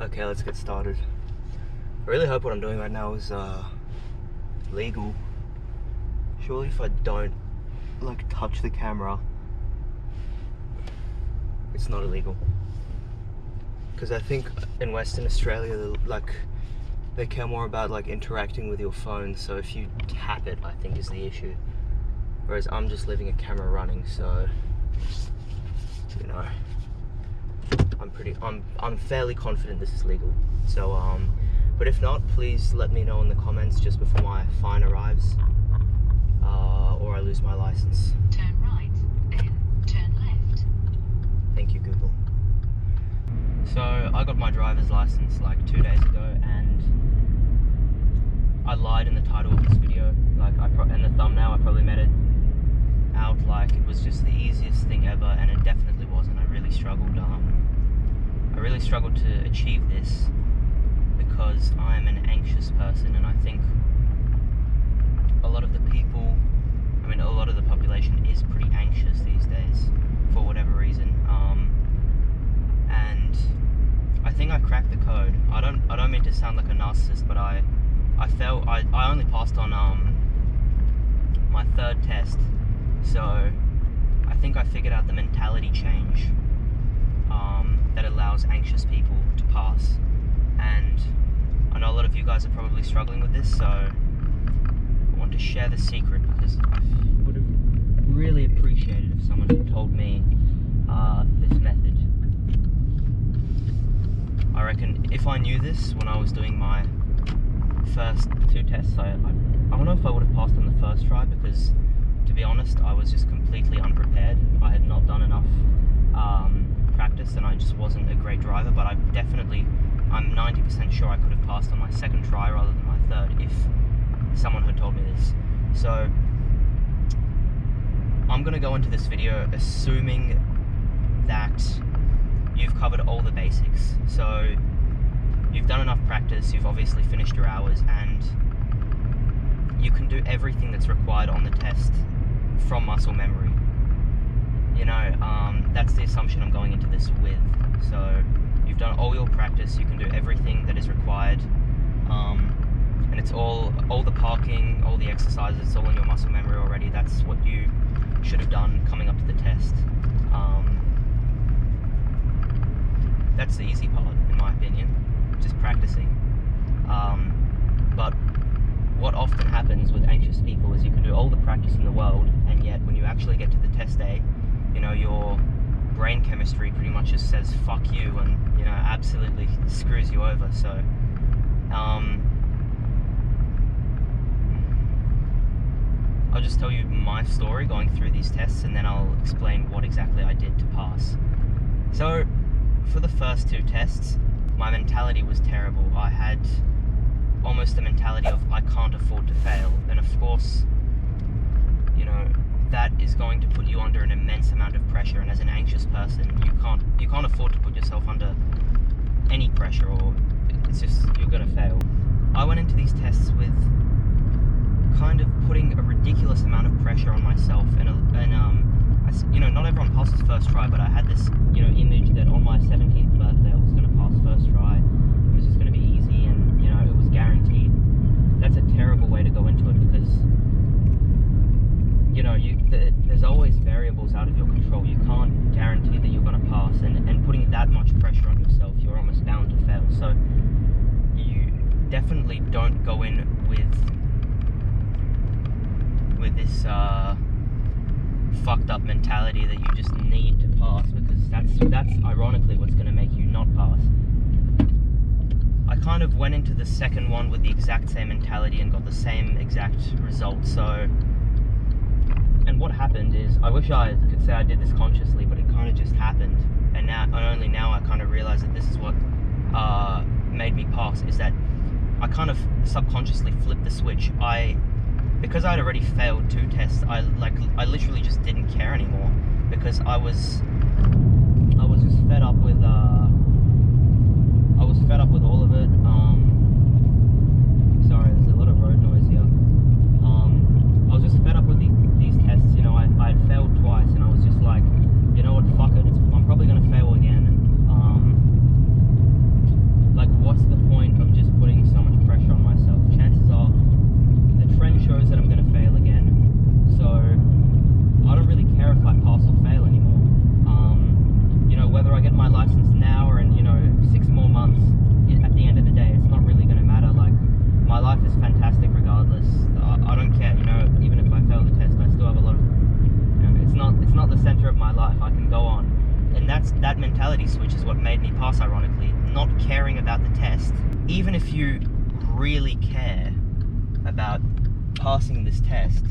Okay, let's get started. I really hope what I'm doing right now is legal. Surely if I don't touch the camera, it's not illegal. Because I think in Western Australia, they care more about interacting with your phone. So if you tap it, I think is the issue. Whereas I'm just leaving a camera running, so you know, I'm fairly confident this is legal. So but if not, please let me know in the comments just before my fine arrives, or I lose my license. Turn right, then turn left. Thank you, Google. So I got my driver's license like 2 days ago, and I lied in the title of this video. In the thumbnail, I probably made it out like it was just the easiest thing ever, and it definitely wasn't. I really struggled to achieve this because I am an anxious person, and I think a lot of the population is pretty anxious these days for whatever reason. And I think I cracked the code. I don't mean to sound like a narcissist, but I only passed on my third test, so I think I figured out the mentality change that allows anxious people to pass. And I know a lot of you guys are probably struggling with this, so I want to share the secret because I would have really appreciated if someone had told me this method. I reckon if I knew this when I was doing my first two tests, I don't know if I would have passed on the first try, because to be honest, I was just completely unprepared. I had not done enough practice, and I just wasn't a great driver. But I'm 90% sure I could have passed on my second try rather than my third if someone had told me this. So I'm going to go into this video assuming that you've covered all the basics. So you've done enough practice, you've obviously finished your hours, and you can do everything that's required on the test from muscle memory. You know, that's the assumption I'm going into this with. So you've done all your practice, you can do everything that is required, and it's all the parking, all the exercises, it's all in your muscle memory already. That's what you should have done coming up to the test. That's the easy part, in my opinion, just practicing. But what often happens with anxious people is you can do all the practice in the world, and yet when you actually get to the test day, you know, your brain chemistry pretty much just says fuck you, and you know, absolutely screws you over. So I'll just tell you my story going through these tests, and then I'll explain what exactly I did to pass. So for the first two tests, my mentality was terrible. I had almost the mentality of I can't afford to fail, and of course, you know, that is going to put you under an immense amount of pressure, and as an anxious person, you can't afford to put yourself under any pressure, or it's just, you're gonna fail. I went into these tests with kind of putting a ridiculous amount of pressure on myself, and you know, not everyone passes first try, but I had this, you know, image that on my 17th birthday I was gonna pass first try. It was just gonna be easy, and you know, it was guaranteed. That's a terrible way to go into it, because you know, there's always variables out of your control. You can't guarantee that you're going to pass, and putting that much pressure on yourself, you're almost bound to fail. So you definitely don't go in with this fucked up mentality that you just need to pass, because that's ironically what's going to make you not pass. I kind of went into the second one with the exact same mentality and got the same exact result. So, and what happened is, I wish I could say I did this consciously, but it kind of just happened. And only now I kind of realize that this is what made me pass, is that I kind of subconsciously flipped the switch. Because I'd already failed two tests, I literally just didn't care anymore, because I was just fed up with all of it. Sorry, there's a lot of road noise here. I was just fed up with these tests. You know, I had failed twice, and I was just like, you know what, fuck it. I'm probably gonna fail again. I get my license now or in 6 more months, at the end of the day, it's not really going to matter. Like, my life is fantastic regardless. I don't care. Even if I fail the test, I still have a lot of. It's not the center of my life. I can go on, and that mentality switch is what made me pass. Ironically, not caring about the test, even if you really care about passing this test,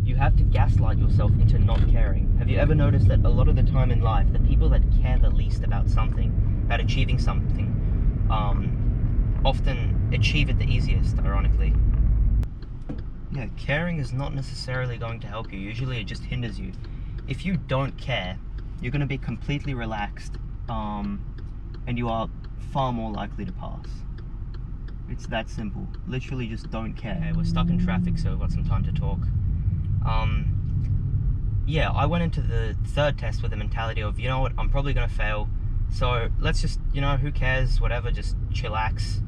you have to gaslight yourself into not caring. Have you ever noticed that a lot of the time in life, the people that care the least about something, about achieving something, often achieve it the easiest, ironically? Yeah, caring is not necessarily going to help you. Usually it just hinders you. If you don't care, you're going to be completely relaxed, and you are far more likely to pass. It's that simple. Literally just don't care. Okay, we're stuck in traffic, so we've got some time to talk. Yeah, I went into the third test with the mentality of, what, I'm probably going to fail, so let's just, who cares, whatever, just chillax,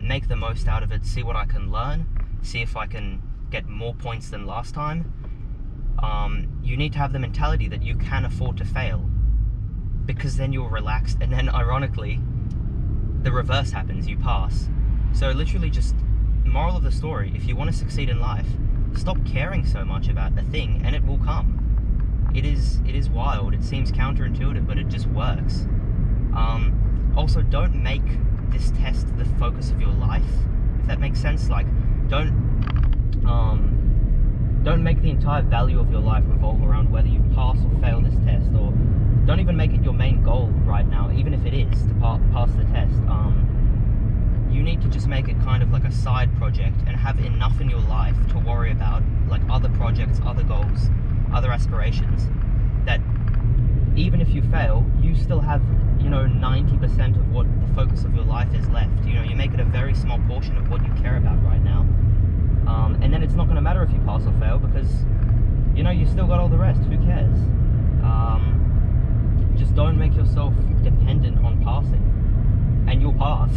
make the most out of it, see what I can learn, see if I can get more points than last time. You need to have the mentality that you can afford to fail, because then you're relaxed, and then ironically, the reverse happens, you pass. So literally just, moral of the story, if you want to succeed in life, stop caring so much about a thing and it will come. It is wild, it seems counterintuitive, but it just works. Also, don't make this test the focus of your life, if that makes sense. Like, don't make the entire value of your life revolve around whether you pass or fail this test, or don't even make it your main goal right now, even if it is to pass the test. You need to just make it kind of like a side project and have enough in your life to worry about, like other projects, other goals, other aspirations, that even if you fail, you still have, 90% of what the focus of your life is left. You make it a very small portion of what you care about right now. And then it's not going to matter if you pass or fail, because, you still got all the rest. Who cares? Just don't make yourself dependent on passing, and you'll pass.